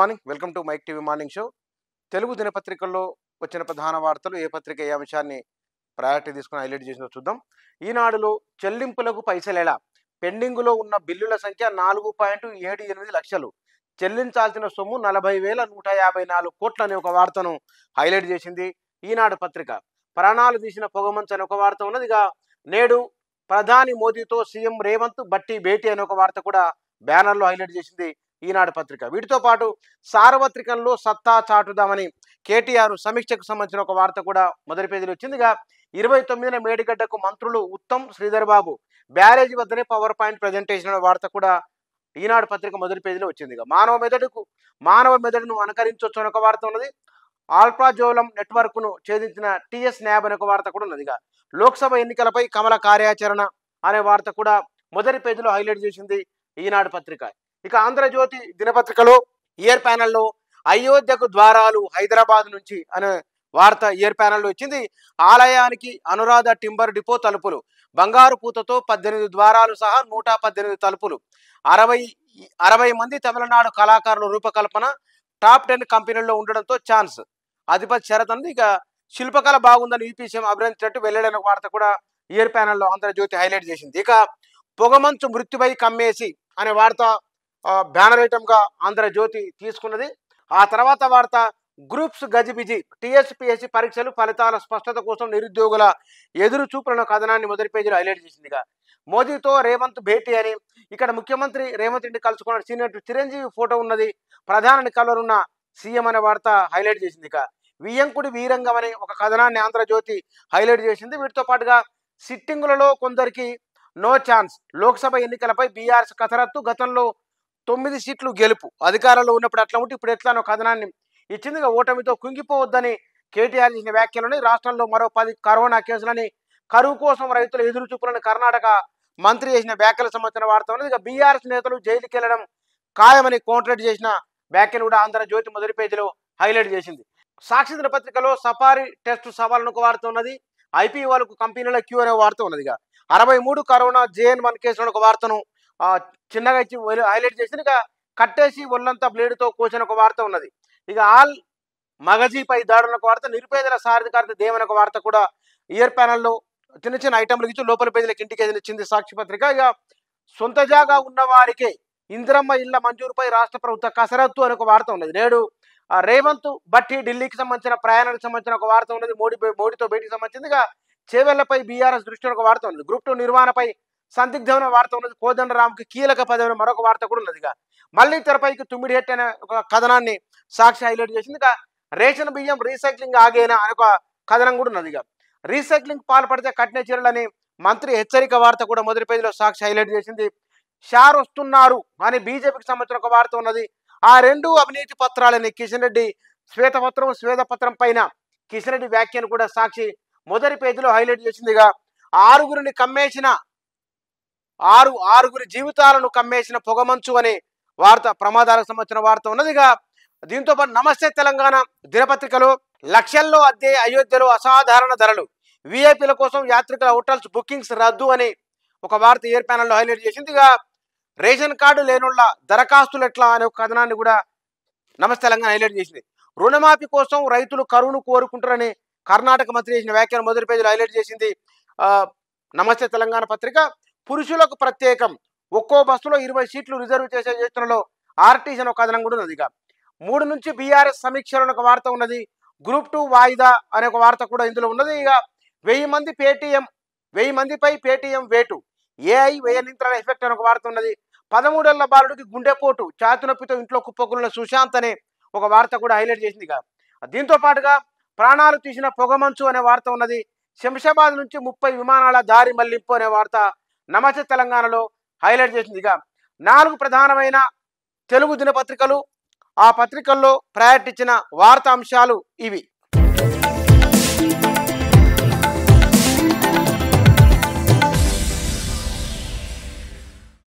Morning, welcome to mic TV morning show. Telugu దినపత్రికల్లో వచ్చిన ప్రధాన వార్తలు, ఏ పత్రిక ఏ అంశాన్ని ప్రయారిటీ తీసుకుని హైలైట్ చేసిందో చూద్దాం. ఈనాడులో చెల్లింపులకు పైసలేలా, పెండింగులో ఉన్న బిల్లుల సంఖ్య 4.78 లక్షలు, చెల్లించాల్సిన సొమ్ము 40,154 కోట్లు అనే ఒక వార్తను హైలైట్ చేసింది ఈనాడు పత్రిక. ప్రాణాలు తీసిన పొగమంచు అనే ఒక వార్త ఉన్నది. ఇక నేడు ప్రధాని మోదీతో సీఎం రేవంత్ బట్టి భేటీ అనే ఒక వార్త కూడా బ్యానర్లో హైలైట్ చేసింది ఈనాడు పత్రిక. వీటితో పాటు సార్వత్రికంలో సత్తా చాటుదామని కేటీఆర్ సమీక్షకు సంబంధించిన ఒక వార్త కూడా మొదటి పేజీలో వచ్చింది. ఇక 29న మేడిగడ్డకు మంత్రులు ఉత్తమ్, శ్రీధర్ బాబు, బ్యారేజీ వద్దనే పవర్ పాయింట్ ప్రజెంటేషన్ అనే వార్త కూడా ఈనాడు పత్రిక మొదటి పేజీలో వచ్చింది. ఇక మానవ మెదడును అనుకరించవచ్చు అనే ఒక వార్త ఉన్నది. ఆల్ట్రాజోలం నెట్వర్క్ను ఛేదించిన టీఎస్ న్యాబ్ అనే ఒక వార్త కూడా ఉన్నది. ఇక లోక్సభ ఎన్నికలపై కమల కార్యాచరణ అనే వార్త కూడా మొదటి పేజీలో హైలైట్ చేసింది ఈనాడు పత్రిక. ఇక ఆంధ్రజ్యోతి దినపత్రికలో ఇయర్ ప్యానెల్లో అయోధ్యకు ద్వారాలు హైదరాబాద్ నుంచి అనే వార్త ఇయర్ ప్యానెల్లో ఇచ్చింది. ఆలయానికి అనురాధ టింబర్ డిపో తలుపులు, బంగారు పూతతో 18 ద్వారాలు సహా 118 తలుపులు, 60 మంది తమిళనాడు కళాకారుల రూపకల్పన, టాప్ 10 కంపెనీల్లో ఉండడంతో ఛాన్స్, అధిపతి షరత్ అంది. ఇక శిల్పకళ బాగుందని యూపీ సీఎం అభినందించినట్టు వెల్లడైన వార్త కూడా ఇయర్ ప్యానెల్లో ఆంధ్రజ్యోతి హైలైట్ చేసింది. ఇక పొగమంచు మృత్యుపై కమ్మేసి అనే వార్త బ్యానర్ ఐటమ్గా ఆంధ్రజ్యోతి తీసుకున్నది. ఆ తర్వాత వార్త గ్రూప్స్ గజిబిజి, టీఎస్పీఎస్సీ పరీక్షలు ఫలితాల స్పష్టత కోసం నిరుద్యోగుల ఎదురు చూపులను కథనాన్ని మొదటి పేజీలో హైలైట్ చేసింది. మోదీతో రేవంత్ భేటీ అని ఇక్కడ ముఖ్యమంత్రి రేవంత్ రెడ్డి కలుసుకున్న సీనియర్ చిరంజీవి ఫోటో ఉన్నది. ప్రధాని కలరున్న సీఎం అనే వార్త హైలైట్ చేసింది. ఇక వియ్యంకుడి వీరంగం అనే ఒక కథనాన్ని ఆంధ్రజ్యోతి హైలైట్ చేసింది. వీటితో పాటుగా సిట్టింగులలో కొందరికి నో ఛాన్స్, లోక్సభ ఎన్నికలపై బీఆర్ఎస్ కసరత్తు, గతంలో 9 సీట్లు గెలుపు, అధికారంలో ఉన్నప్పుడు అట్లా ఉంటే ఇప్పుడు ఎట్లా అనే కథనాన్ని ఇచ్చింది. ఓటమితో కుంగిపోవద్దని కేటీఆర్ చేసిన వ్యాఖ్యలని, రాష్ట్రంలో మరో 10 కరోనా కేసులని, కరువు కోసం రైతుల ఎదురు చూపులను కర్ణాటక మంత్రి చేసిన వ్యాఖ్యలకు సంబంధించిన వార్త ఉన్నది. ఇక బీఆర్ఎస్ నేతలు జైలుకి వెళ్ళడం ఖాయమని కాంట్రాక్ట్ చేసిన వ్యాఖ్యలు కూడా ఆంధ్రజ్యోతి మొదటి పేజీలో హైలైట్ చేసింది. సాక్షి దినపత్రికలో సఫారీ టెస్ట్ సవాళ్ళను ఒక వార్త ఉన్నది. ఐపీ వాళ్ళకు కంపెనీల క్యూ అనే వార్త ఉన్నది. ఇక 63 కరోనా JN1 కేసులను ఒక వార్తను చిన్నగా ఇచ్చి హైలైట్ చేసింది. ఇక కట్టేసి ఒళ్ళంతా బ్లేడ్తో కోసిన ఒక వార్త ఉన్నది. ఇక ఆల్ మగజీపై దాడున్న ఒక వార్త, నిరుపేదల సారథికారత దేవన ఒక వార్త కూడా ఇయర్ ప్యానెల్లో చిన్న చిన్న ఐటమ్లు ఇచ్చి లోపల పేజీలకు ఇంటికి ఇచ్చింది సాక్షి పత్రిక. ఇక సొంత జాగా ఉన్న వారికే ఇందిరమ్మ ఇళ్ల మంజూరుపై రాష్ట్ర ప్రభుత్వ కసరత్తు అనే ఒక వార్త ఉన్నది. నేడు రేవంత్ బట్టి ఢిల్లీకి సంబంధించిన ప్రయాణానికి సంబంధించిన ఒక వార్త ఉన్నది. మోడీతో భేటీకి సంబంధించింది. ఇక చేవెళ్లపై బీఆర్ఎస్ దృష్టి ఒక వార్త ఉన్నది. గ్రూప్ 2 నిర్వహణపై సందిగ్ధమైన వార్త ఉన్నది. కోదండరాంకి కీలక పదవి మరొక వార్త కూడా ఉన్నది. ఇక మళ్ళీ తెరపైకి తుమ్మిడి హెట్ అనే ఒక కథనాన్ని సాక్షి హైలైట్ చేసింది. ఇక రేషన్ బియ్యం రీసైక్లింగ్ ఆగేనా అనే ఒక కథనం కూడా ఉన్నది. ఇక రీసైక్లింగ్ పాల్పడితే కఠిన చర్యలని మంత్రి హెచ్చరిక వార్త కూడా మొదటి పేజీలో సాక్షి హైలైట్ చేసింది. షార్ వస్తున్నారు అని బీజేపీకి సంబంధించిన ఒక వార్త ఉన్నది. ఆ 2 అవినీతి పత్రాలని కిషన్ రెడ్డి శ్వేతపత్రం పైన కిషన్ రెడ్డి వ్యాఖ్యను కూడా సాక్షి మొదటి పేజీలో హైలైట్ చేసింది. ఇక ఆరుగురి జీవితాలను కమ్మేసిన పొగమంచు అనే వార్త ప్రమాదాలకు సంబంధించిన వార్త ఉన్నది. ఇక దీంతో పాటు నమస్తే తెలంగాణ దినపత్రికలో లక్షల్లో అద్దె, అయోధ్యలో అసాధారణ ధరలు, విఐపీల కోసం యాత్రికుల హోటల్స్ బుకింగ్స్ రద్దు అని ఒక వార్త ఇయర్ ప్యానెల్లో హైలైట్ చేసింది. ఇక రేషన్ కార్డు లేనుళ్ళ దరఖాస్తులు ఎట్లా అనే ఒక కథనాన్ని కూడా నమస్తే తెలంగాణ హైలైట్ చేసింది. రుణమాఫీ కోసం రైతులు కరువును కోరుకుంటారని కర్ణాటక మంత్రి చేసిన వ్యాఖ్యను మొదటి పేజీలో హైలైట్ చేసింది నమస్తే తెలంగాణ పత్రిక. పురుషులకు ప్రత్యేకం, ఒక్కో బస్సులో 20 సీట్లు రిజర్వ్ చేసే యోచనలో ఆర్టీసీ అనే ఒక కథనం కూడా ఉన్నది. ఇక 3 నుంచి బీఆర్ఎస్ సమీక్షలో ఒక వార్త ఉన్నది. గ్రూప్ 2 వాయిదా అనే ఒక వార్త కూడా ఇందులో ఉన్నది. ఇక 1000 మందిపై పేటీఎం వేటు, ఏఐ వ్యయ నియంత్రణ ఎఫెక్ట్ అనే ఒక వార్త ఉన్నది. 13 ఏళ్ల బాలుడికి గుండెపోటు, ఛాతి నొప్పితో ఇంట్లో కుప్పకూలిన సుశాంత్ అనే ఒక వార్త కూడా హైలైట్ చేసింది. ఇక దీంతో పాటుగా ప్రాణాలు తీసిన పొగమంచు అనే వార్త ఉన్నది. శంషాబాద్ నుంచి 30 విమానాల దారి మళ్లింపు అనే వార్త నమస్తే తెలంగాణలో హైలైట్ చేసింది. ఇక 4 ప్రధానమైన తెలుగు దినపత్రికలు, ఆ పత్రికల్లో ప్రయారిటీ ఇచ్చిన వార్తా అంశాలు ఇవి.